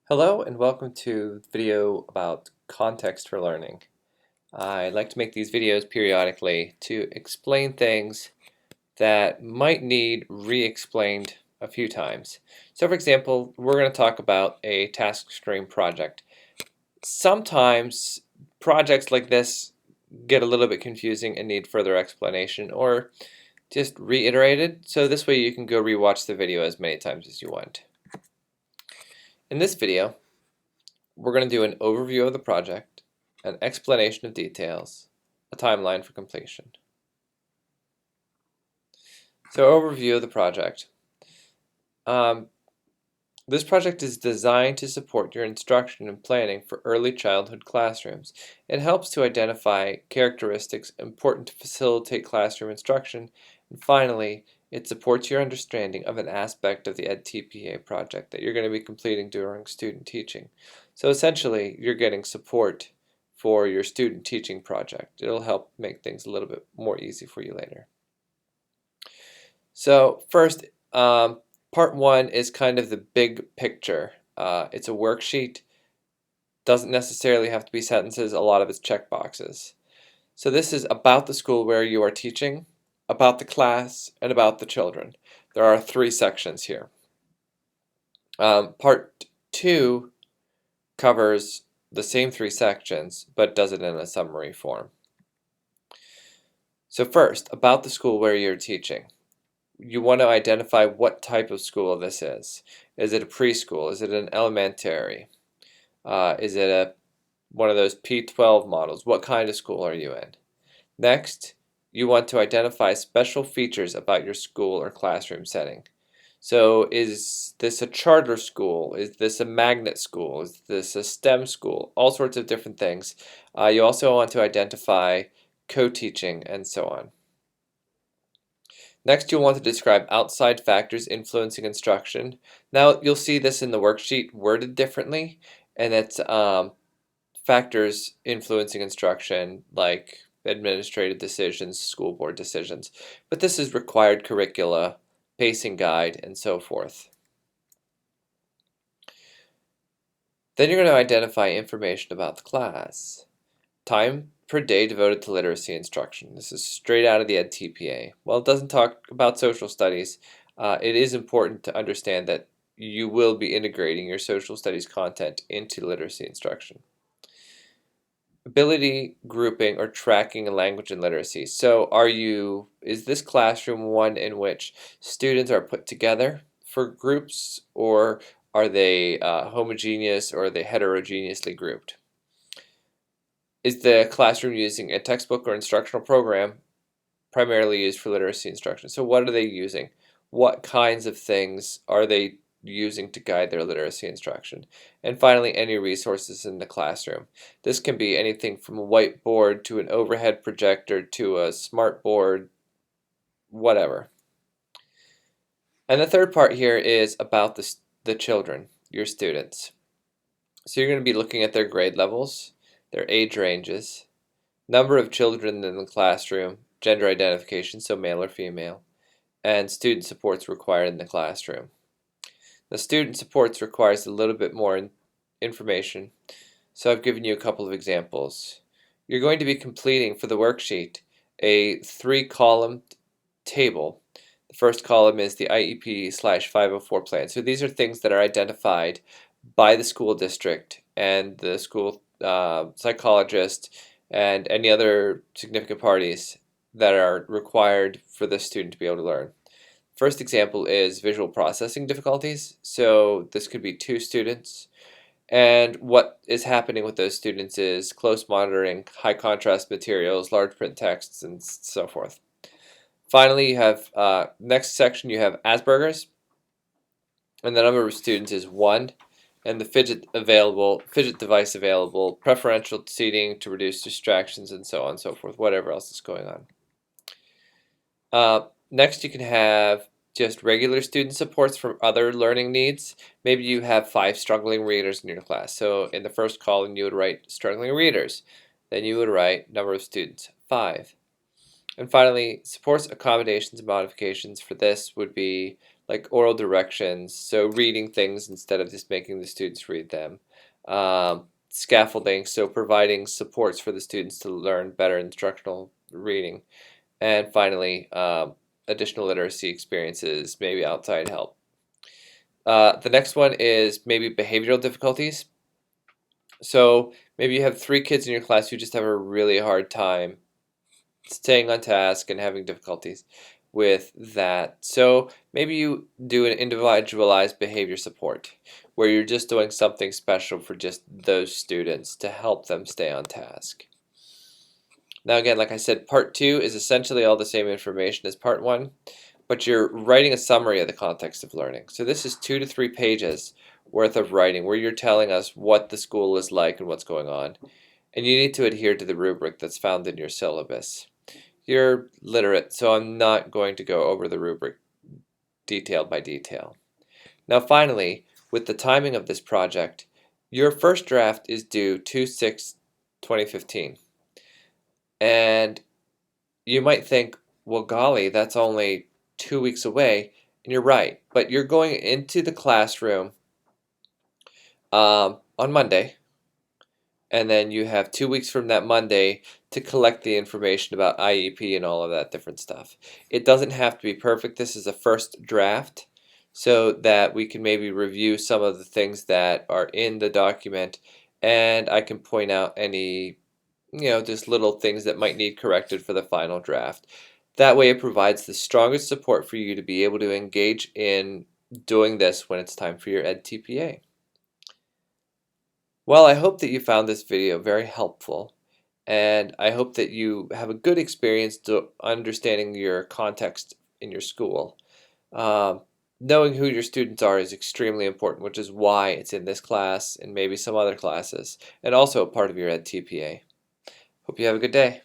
Hello and welcome to the video about context for learning. I like to make these videos periodically to explain things that might need re-explained a few times. So for example, we're going to talk about a task stream project. Sometimes projects like this get a little bit confusing and need further explanation or just reiterated, so this way you can go rewatch the video as many times as you want. In this video, we're going to do an overview of the project, an explanation of details, a timeline for completion. So overview of the project. This project is designed to support your instruction and planning for early childhood classrooms. It helps to identify characteristics important to facilitate classroom instruction, and finally, it supports your understanding of an aspect of the EdTPA project that you're going to be completing during student teaching. So essentially, you're getting support for your student teaching project. It'll help make things a little bit more easy for you later. So first, part one is kind of the big picture. It's a worksheet. Doesn't necessarily have to be sentences. A lot of it's checkboxes. So this is about the school where you are teaching, about the class, and about the children. There are three sections here. Part two covers the same three sections, but does it in a summary form. So first, about the school where you're teaching. You want to identify what type of school this is. Is it a preschool? Is it an elementary? Is it one of those P12 models? What kind of school are you in? Next, you want to identify special features about your school or classroom setting. So is this a charter school? Is this a magnet school? Is this a STEM school? All sorts of different things. You also want to identify co-teaching and so on. Next, you'll want to describe outside factors influencing instruction. Now, you'll see this in the worksheet worded differently, and it's factors influencing instruction like administrative decisions, school board decisions. But this is required curricula, pacing guide, and so forth. Then you're going to identify information about the class. Time per day devoted to literacy instruction. This is straight out of the EdTPA. While it doesn't talk about social studies, it is important to understand that you will be integrating your social studies content into literacy instruction. Ability grouping or tracking in language and literacy. So is this classroom one in which students are put together for groups, or are they homogeneous, or are they heterogeneously grouped? Is the classroom using a textbook or instructional program primarily used for literacy instruction? So what are they using? What kinds of things are they using to guide their literacy instruction? And finally, any resources in the classroom. This can be anything from a whiteboard to an overhead projector to a smart board, whatever. And the third part here is about the children, your students. So you're going to be looking at their grade levels, their age ranges, number of children in the classroom, gender identification, so male or female, and student supports required in the classroom. The student supports requires a little bit more information, so I've given you a couple of examples. You're going to be completing for the worksheet a 3-column table. The first column is the IEP/504 plan. So these are things that are identified by the school district and the school psychologist and any other significant parties that are required for the student to be able to learn. First example is visual processing difficulties. So this could be 2 students, and what is happening with those students is close monitoring, high contrast materials, large print texts, and so forth. Finally, you have next section, you have Asperger's, and the number of students is 1, and the fidget device available, preferential seating to reduce distractions, and so on and so forth, whatever else is going on. Next, you can have just regular student supports for other learning needs. Maybe you have 5 struggling readers in your class. So in the first column, you would write struggling readers. Then you would write number of students, 5. And finally, supports, accommodations, and modifications for this would be like oral directions, so reading things instead of just making the students read them. Scaffolding, so providing supports for the students to learn better instructional reading. And finally, additional literacy experiences, maybe outside help. The next one is maybe behavioral difficulties. So maybe you have 3 kids in your class who just have a really hard time staying on task and having difficulties with that. So maybe you do an individualized behavior support where you're just doing something special for just those students to help them stay on task. Now again, like I said, part 2 is essentially all the same information as part 1, but you're writing a summary of the context of learning. So this is 2 to 3 pages worth of writing where you're telling us what the school is like and what's going on. And you need to adhere to the rubric that's found in your syllabus. You're literate, so I'm not going to go over the rubric detail by detail. Now finally, with the timing of this project, your first draft is due 2/6/2015. And you might think, well, golly, that's only 2 weeks away. And you're right, but you're going into the classroom on Monday, and then you have 2 weeks from that Monday to collect the information about IEP and all of that different stuff. It doesn't have to be perfect. This is a first draft so that we can maybe review some of the things that are in the document, and I can point out any, just little things that might need corrected for the final draft. That way it provides the strongest support for you to be able to engage in doing this when it's time for your EdTPA. Well, I hope that you found this video very helpful, and I hope that you have a good experience to understanding your context in your school. Knowing who your students are is extremely important, which is why it's in this class and maybe some other classes, and also a part of your EdTPA. Hope you have a good day.